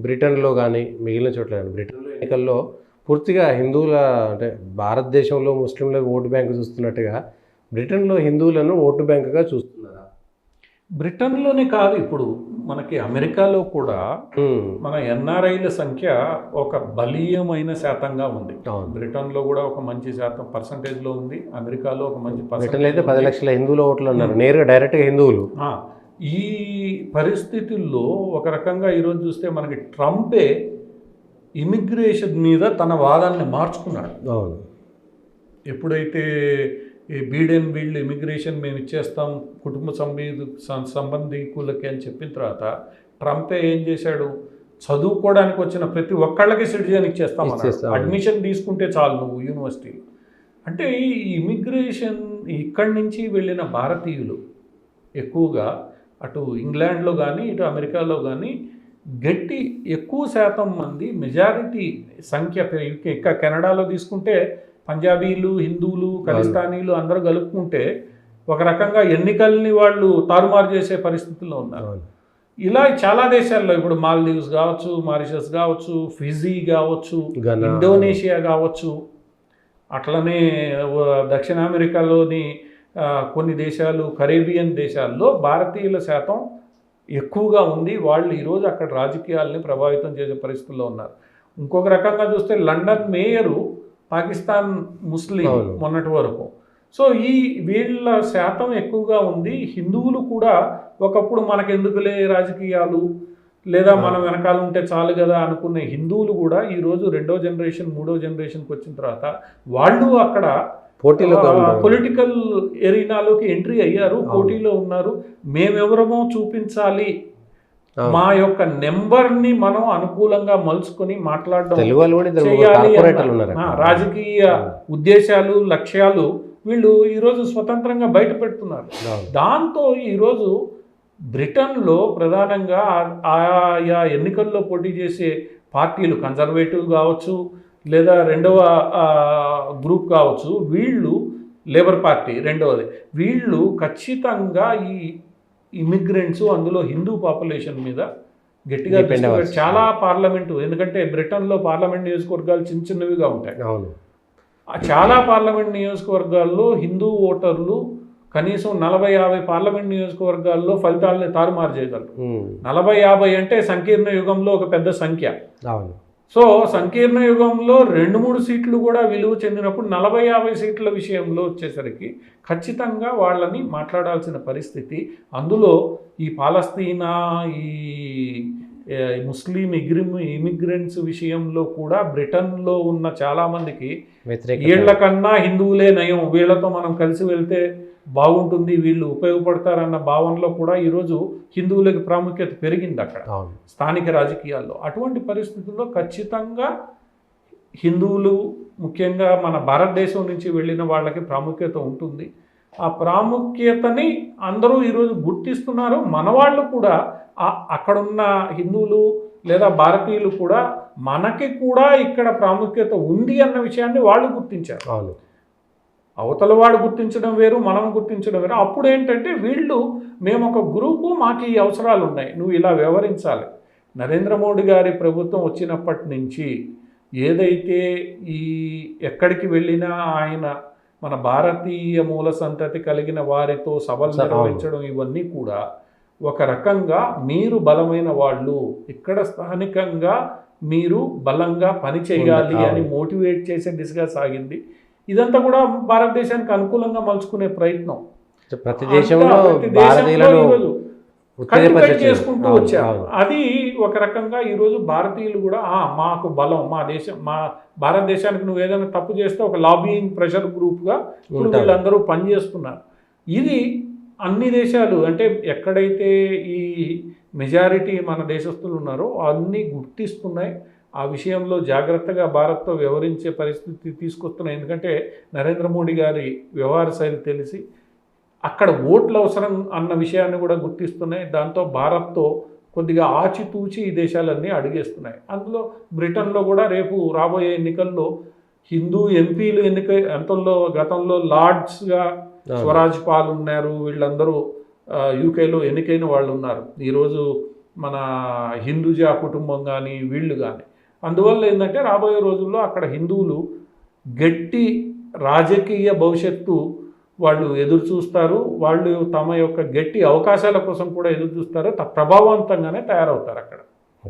బ్రిటన్లో కానీ మిగిలిన చోట్ల కానీ బ్రిటన్లో ఎన్నికల్లో పూర్తిగా హిందువుల అంటే భారతదేశంలో ముస్లింల ఓటు బ్యాంకు చూస్తున్నట్టుగా బ్రిటన్లో హిందువులను ఓటు బ్యాంకుగా చూస్తున్నారా? బ్రిటన్లోనే కాదు, ఇప్పుడు మనకి అమెరికాలో కూడా మన ఎన్ఆర్ఐల సంఖ్య ఒక బలీయమైన శాతంగా ఉంది. బ్రిటన్లో కూడా ఒక మంచి శాతం పర్సంటేజ్లో ఉంది, అమెరికాలో ఒక మంచి బ్రిటన్లో అయితే 10 లక్షల హిందువుల ఓట్లు ఉన్నారు, నేరుగా డైరెక్ట్గా హిందువులు. ఈ పరిస్థితుల్లో ఒక రకంగా ఈరోజు చూస్తే మనకి ట్రంపే ఇమిగ్రేషన్ మీద తన వాదాన్ని మార్చుకున్నాడు. అవును, ఎప్పుడైతే ఈ బీడెన్ వీళ్ళు ఇమిగ్రేషన్ మేము ఇచ్చేస్తాం కుటుంబ సంబంధికులకి అని చెప్పిన తర్వాత ట్రంపే ఏం చేశాడు, చదువుకోవడానికి వచ్చిన ప్రతి ఒక్కళ్ళకి సిటిజన్ ఇచ్చేస్తాం, అడ్మిషన్ తీసుకుంటే చాలు నువ్వు యూనివర్సిటీ అంటే. ఈ ఇమిగ్రేషన్ ఇక్కడి నుంచి వెళ్ళిన భారతీయులు ఎక్కువగా అటు ఇంగ్లాండ్లో కానీ ఇటు అమెరికాలో కానీ ఎక్కువ శాతం మంది మెజారిటీ సంఖ్య ఇంకా కెనడాలో తీసుకుంటే పంజాబీలు, హిందువులు, ఖలిస్తానీలు అందరూ కలుపుకుంటే ఒక రకంగా ఎన్నికల్ని వాళ్ళు తారుమారు చేసే పరిస్థితుల్లో ఉన్నారు. ఇలా చాలా దేశాల్లో ఇప్పుడు మాల్దీవ్స్ కావచ్చు, మారిషస్ కావచ్చు, ఫిజీ కావచ్చు, ఇండోనేషియా కావచ్చు, అట్లనే దక్షిణ అమెరికాలోని కొన్ని దేశాలు, కరేబియన్ దేశాల్లో భారతీయుల శాతం ఎక్కువగా ఉంది. వాళ్ళు ఈరోజు అక్కడ రాజకీయాలని ప్రభావితం చేసే పరిస్థితుల్లో ఉన్నారు. ఇంకొక రకంగా చూస్తే లండన్ మేయరు పాకిస్తాన్ ముస్లిం మొన్నటి వరకు. సో వీళ్ళ శాతం ఎక్కువగా ఉంది. హిందువులు కూడా ఒకప్పుడు మనకెందుకులే రాజకీయాలు లేదా మనం వెనకాల ఉంటే చాలు కదా అనుకునే హిందువులు కూడా ఈరోజు 2వ జనరేషన్ 3వ జనరేషన్కి వచ్చిన తర్వాత వాళ్ళు అక్కడ పోటీలో పొలిటికల్ ఎరీనాలోకి ఎంట్రీ అయ్యారు, పోటీలో ఉన్నారు. మేమెవరమో చూపించాలి, మా యొక్క నెంబర్ని మనం అనుకూలంగా మలుచుకొని మాట్లాడడం చేయాలి, రాజకీయ ఉద్దేశాలు లక్ష్యాలు వీళ్ళు ఈరోజు స్వతంత్రంగా బయట పెడుతున్నారు. దాంతో ఈరోజు బ్రిటన్లో ప్రధానంగా ఆయా ఎన్నికల్లో పోటీ చేసే పార్టీలు కన్జర్వేటివ్ కావచ్చు లేదా రెండవ గ్రూప్ కావచ్చు, వీళ్ళు లేబర్ పార్టీ రెండవది, వీళ్ళు ఖచ్చితంగా ఈ ఇమిగ్రెంట్స్ అందులో హిందూ పాపులేషన్ మీద గట్టిగా చాలా పార్లమెంటు, ఎందుకంటే బ్రిటన్లో పార్లమెంట్ నియోజకవర్గాలు చిన్న చిన్నవిగా ఉంటాయి. చాలా పార్లమెంట్ నియోజకవర్గాల్లో హిందూ ఓటర్లు కనీసం 40-50 పార్లమెంట్ నియోజకవర్గాల్లో ఫలితాలని తారుమారు చేయగలరు. 40-50 అంటే సంకీర్ణ యుగంలో ఒక పెద్ద సంఖ్య. సో సంకీర్ణ యుగంలో 2-3 సీట్లు కూడా విలువ చెందినప్పుడు 40-50 సీట్ల విషయంలో వచ్చేసరికి ఖచ్చితంగా వాళ్ళని మాట్లాడాల్సిన పరిస్థితి. అందులో ఈ పాలస్తీనా, ఈ ముస్లిం ఇమిగ్రెంట్స్ విషయంలో కూడా బ్రిటన్లో ఉన్న చాలామందికి వీళ్ళకన్నా హిందువులే నయం, వీళ్ళతో మనం కలిసి వెళ్తే బాగుంటుంది, వీళ్ళు ఉపయోగపడతారన్న భావనలో కూడా ఈరోజు హిందువులకి ప్రాముఖ్యత పెరిగింది అక్కడ స్థానిక రాజకీయాల్లో. అటువంటి పరిస్థితుల్లో ఖచ్చితంగా హిందువులు ముఖ్యంగా మన భారతదేశం నుంచి వెళ్ళిన వాళ్ళకి ప్రాముఖ్యత ఉంటుంది. ఆ ప్రాముఖ్యతని అందరూ ఈరోజు గుర్తిస్తున్నారు. మన వాళ్ళు కూడా అక్కడున్న హిందువులు లేదా భారతీయులు కూడా మనకి కూడా ఇక్కడ ప్రాముఖ్యత ఉంది అన్న విషయాన్ని వాళ్ళు గుర్తించారు. అవతల వాడు గుర్తించడం వేరు, మనం గుర్తించడం వేరు. అప్పుడు ఏంటంటే వీళ్ళు మేము ఒక గ్రూపు, మాకు ఈ అవసరాలు ఉన్నాయి, నువ్వు ఇలా వ్యవహరించాలి. నరేంద్ర మోడీ గారి ప్రభుత్వం వచ్చినప్పటి నుంచి ఏదైతే ఈ ఎక్కడికి వెళ్ళినా ఆయన మన భారతీయ మూల సంతతి కలిగిన వారితో సభలు నిర్వహించడం ఇవన్నీ కూడా ఒక రకంగా మీరు బలమైన వాళ్ళు, ఇక్కడ స్థానికంగా మీరు బలంగా పని చేయాలి అని మోటివేట్ చేసే దిశగా సాగింది. ఇదంతా కూడా భారతదేశానికి అనుకూలంగా మలుచుకునే ప్రయత్నం ప్రతి దేశంలో చేసుకుంటూ వచ్చారు. అది ఒక రకంగా ఈరోజు భారతీయులు కూడా మాకు బలం, మా దేశం, మా భారతదేశానికి నువ్వు ఏదైనా తప్పు చేస్తే ఒక లాబియింగ్ ప్రెషర్ గ్రూప్గా ఇప్పుడు వీళ్ళందరూ పనిచేస్తున్నారు. ఇది అన్ని దేశాలు అంటే ఎక్కడైతే ఈ మెజారిటీ మన దేశస్తులు ఉన్నారో అన్నీ గుర్తిస్తున్నాయి. ఆ విషయంలో జాగ్రత్తగా భారత్తో వ్యవహరించే పరిస్థితి తీసుకొస్తున్నాయి. ఎందుకంటే నరేంద్ర మోడీ గారి వ్యవహార శైలి తెలిసి అక్కడ ఓట్లు అవసరం అన్న విషయాన్ని కూడా గుర్తిస్తున్నాయి. దాంతో భారత్తో కొద్దిగా ఆచితూచి ఈ దేశాలన్నీ అడిగేస్తున్నాయి. అందులో బ్రిటన్లో కూడా రేపు రాబోయే ఎన్నికల్లో హిందూ ఎంపీలు గతంలో లార్డ్స్గా స్వరాజ్ పాల్ ఉన్నారు, వీళ్ళందరూ యూకేలో ఎన్నికైన వాళ్ళు ఉన్నారు. ఈరోజు మన హిందూజా కుటుంబం కానీ వీళ్ళు కానీ. అందువల్ల ఏంటంటే రాబోయే రోజుల్లో అక్కడ హిందువులు గట్టి రాజకీయ భవిష్యత్తు వాళ్ళు ఎదురు చూస్తారు. వాళ్ళు తమ యొక్క గట్టి అవకాశాల కోసం కూడా ఎదురు చూస్తారు. ప్రభావవంతంగానే తయారవుతారు అక్కడ.